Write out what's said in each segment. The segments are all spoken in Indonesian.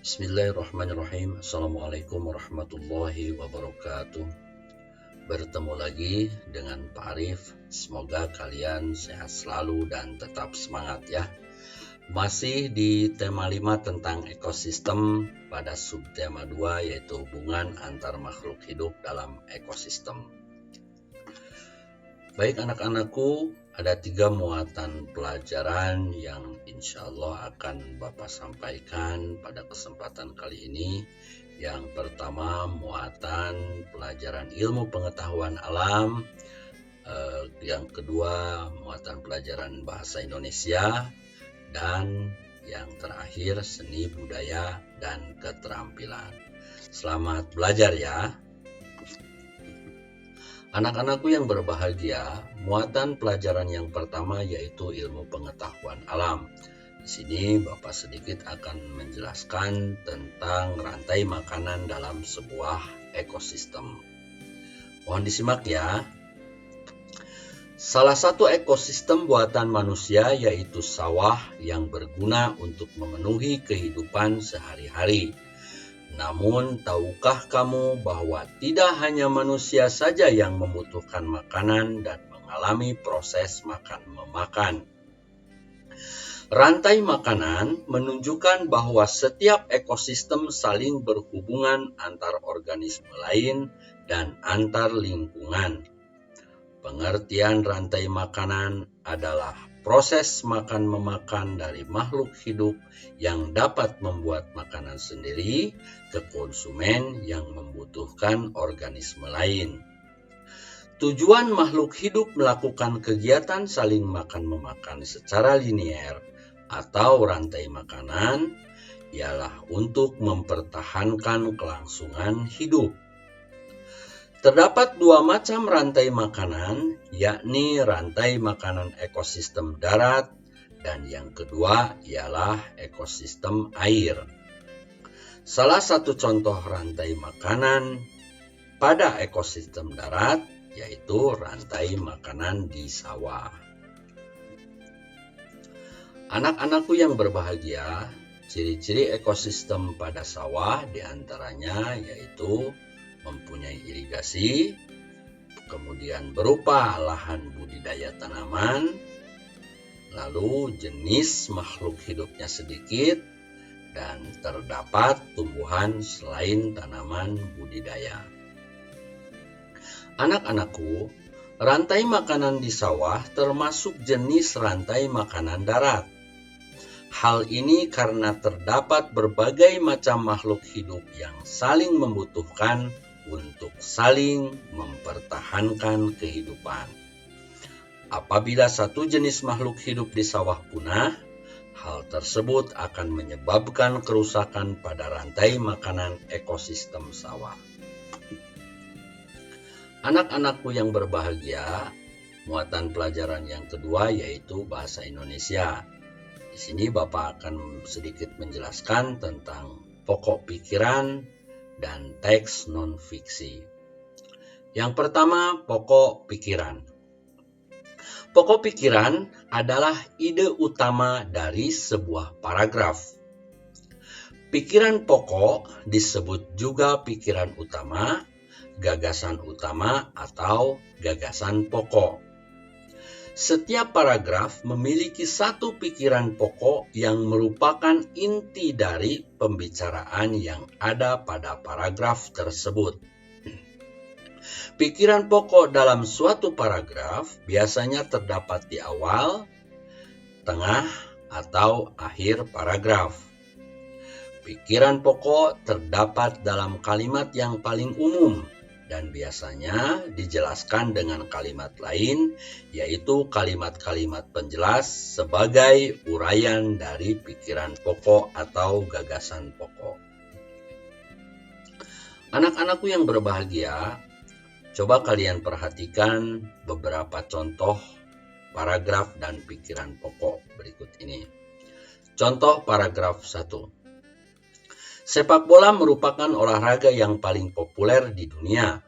Bismillahirrahmanirrahim. Assalamualaikum warahmatullahi wabarakatuh. Bertemu lagi dengan Pak Arif. Semoga kalian sehat selalu dan tetap semangat ya. Masih di tema 5 tentang ekosistem pada subtema 2 yaitu hubungan antar makhluk hidup dalam ekosistem. Baik anak-anakku, ada 3 muatan pelajaran yang insya Allah akan Bapak sampaikan pada kesempatan kali ini. Yang pertama, muatan pelajaran ilmu pengetahuan alam. Yang kedua, muatan pelajaran bahasa Indonesia. Dan yang terakhir, seni budaya dan keterampilan. Selamat belajar ya. Anak-anakku yang berbahagia, muatan pelajaran yang pertama yaitu ilmu pengetahuan alam. Di sini Bapak sedikit akan menjelaskan tentang rantai makanan dalam sebuah ekosistem. Mohon disimak ya. Salah satu ekosistem buatan manusia yaitu sawah yang berguna untuk memenuhi kehidupan sehari-hari. Namun, tahukah kamu bahwa tidak hanya manusia saja yang membutuhkan makanan dan mengalami proses makan-memakan? Rantai makanan menunjukkan bahwa setiap ekosistem saling berhubungan antar organisme lain dan antar lingkungan. Pengertian rantai makanan adalah proses makan-memakan dari makhluk hidup yang dapat membuat makanan sendiri ke konsumen yang membutuhkan organisme lain. Tujuan makhluk hidup melakukan kegiatan saling makan-memakan secara linier atau rantai makanan ialah untuk mempertahankan kelangsungan hidup. Terdapat 2 macam rantai makanan, yakni rantai makanan ekosistem darat dan yang kedua ialah ekosistem air. Salah satu contoh rantai makanan pada ekosistem darat yaitu rantai makanan di sawah. Anak-anakku yang berbahagia, ciri-ciri ekosistem pada sawah diantaranya yaitu mempunyai irigasi, kemudian berupa lahan budidaya tanaman, lalu jenis makhluk hidupnya sedikit, dan terdapat tumbuhan selain tanaman budidaya. Anak-anakku, rantai makanan di sawah termasuk jenis rantai makanan darat. Hal ini karena terdapat berbagai macam makhluk hidup yang saling membutuhkan untuk saling mempertahankan kehidupan. Apabila satu jenis makhluk hidup di sawah punah, hal tersebut akan menyebabkan kerusakan pada rantai makanan ekosistem sawah. Anak-anakku yang berbahagia, muatan pelajaran yang kedua yaitu bahasa Indonesia. Di sini Bapak akan sedikit menjelaskan tentang pokok pikiran dan teks non-fiksi. Yang pertama, pokok pikiran. Pokok pikiran adalah ide utama dari sebuah paragraf. Pikiran pokok disebut juga pikiran utama, gagasan utama, atau gagasan pokok. Setiap paragraf memiliki satu pikiran pokok yang merupakan inti dari pembicaraan yang ada pada paragraf tersebut. Pikiran pokok dalam suatu paragraf biasanya terdapat di awal, tengah, atau akhir paragraf. Pikiran pokok terdapat dalam kalimat yang paling umum dan biasanya dijelaskan dengan kalimat lain, yaitu kalimat-kalimat penjelas sebagai uraian dari pikiran pokok atau gagasan pokok. Anak-anakku yang berbahagia, coba kalian perhatikan beberapa contoh paragraf dan pikiran pokok berikut ini. Contoh paragraf 1. Sepak bola merupakan olahraga yang paling populer di dunia.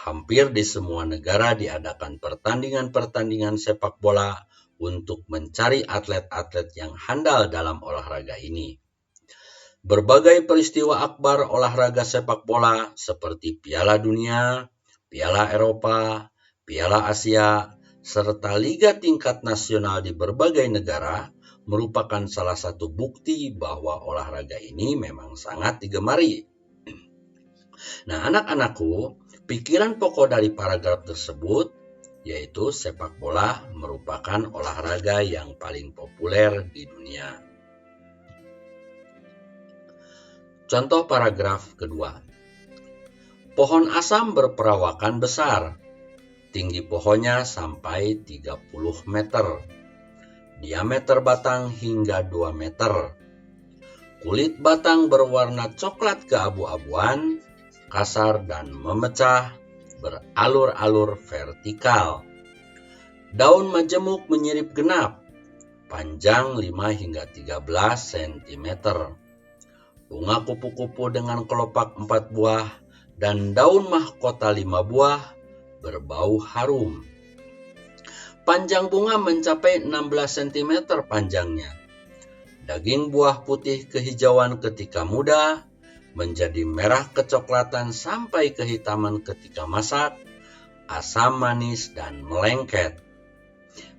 Hampir di semua negara diadakan pertandingan-pertandingan sepak bola untuk mencari atlet-atlet yang handal dalam olahraga ini. Berbagai peristiwa akbar olahraga sepak bola seperti Piala Dunia, Piala Eropa, Piala Asia, serta liga tingkat nasional di berbagai negara merupakan salah satu bukti bahwa olahraga ini memang sangat digemari. Nah, anak-anakku, pikiran pokok dari paragraf tersebut yaitu sepak bola merupakan olahraga yang paling populer di dunia. Contoh paragraf kedua. Pohon asam berperawakan besar. Tinggi pohonnya sampai 30 meter. Diameter batang hingga 2 meter. Kulit batang berwarna coklat keabu-abuan, kasar dan memecah, beralur-alur vertikal. Daun majemuk menyirip genap, panjang 5 hingga 13 cm. Bunga kupu-kupu dengan kelopak 4 buah dan daun mahkota 5 buah berbau harum. Panjang bunga mencapai 16 cm panjangnya. Daging buah putih kehijauan ketika muda, menjadi merah kecoklatan sampai kehitaman ketika masak, asam manis dan melengket.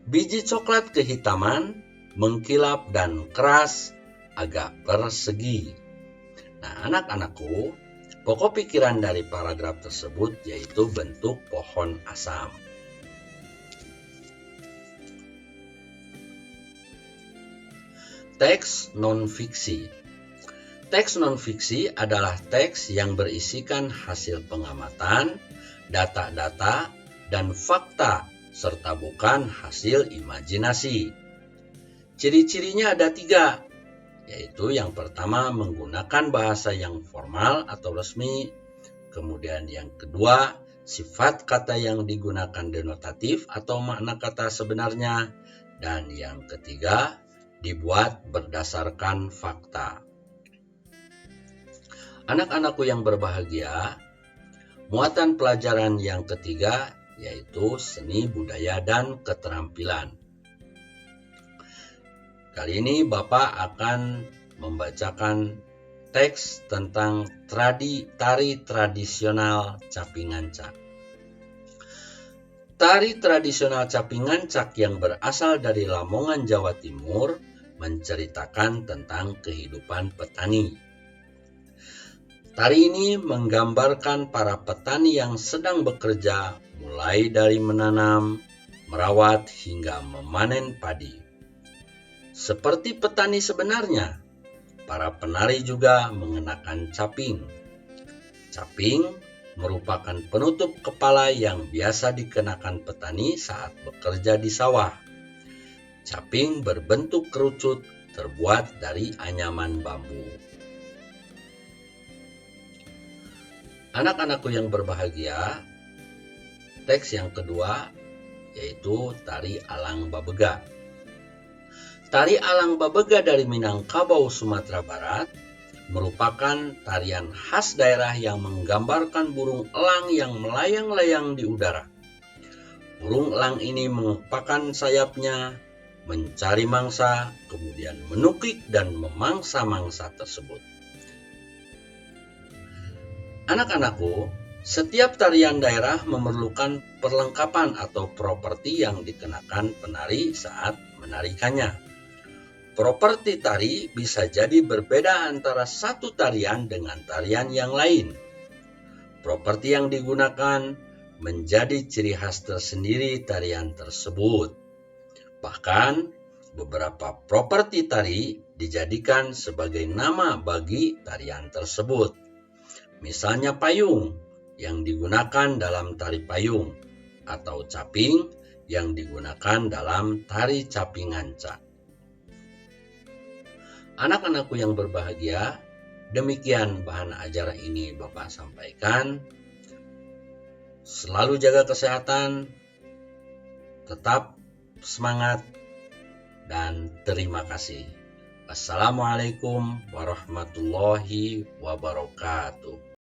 Biji coklat kehitaman, mengkilap dan keras, agak persegi. Nah, anak-anakku, pokok pikiran dari paragraf tersebut yaitu bentuk pohon asam. Teks non-fiksi. Teks non-fiksi adalah teks yang berisikan hasil pengamatan, data-data, dan fakta, serta bukan hasil imajinasi. Ciri-cirinya ada 3, yaitu yang pertama menggunakan bahasa yang formal atau resmi, kemudian yang kedua sifat kata yang digunakan denotatif atau makna kata sebenarnya, dan yang ketiga dibuat berdasarkan fakta. Anak-anakku yang berbahagia, muatan pelajaran yang ketiga yaitu seni budaya dan keterampilan. Kali ini Bapak akan membacakan teks tentang tari tradisional Capingancak. Tari tradisional Capingancak yang berasal dari Lamongan, Jawa Timur menceritakan tentang kehidupan petani. Tari ini menggambarkan para petani yang sedang bekerja mulai dari menanam, merawat hingga memanen padi. Seperti petani sebenarnya, para penari juga mengenakan caping. Caping merupakan penutup kepala yang biasa dikenakan petani saat bekerja di sawah. Caping berbentuk kerucut terbuat dari anyaman bambu. Anak-anakku yang berbahagia, teks yang kedua yaitu tari alang babega. Tari alang babega dari Minangkabau, Sumatera Barat merupakan tarian khas daerah yang menggambarkan burung elang yang melayang-layang di udara. Burung elang ini mengepakkan sayapnya, mencari mangsa, kemudian menukik dan memangsa mangsa tersebut. Anak-anakku, setiap tarian daerah memerlukan perlengkapan atau properti yang dikenakan penari saat menarikannya. Properti tari bisa jadi berbeda antara satu tarian dengan tarian yang lain. Properti yang digunakan menjadi ciri khas tersendiri tarian tersebut. Bahkan, beberapa properti tari dijadikan sebagai nama bagi tarian tersebut. Misalnya payung yang digunakan dalam tari payung atau caping yang digunakan dalam tari Capingancak. Anak-anakku yang berbahagia, demikian bahan ajar ini Bapak sampaikan. Selalu jaga kesehatan, tetap semangat, dan terima kasih. Assalamualaikum warahmatullahi wabarakatuh.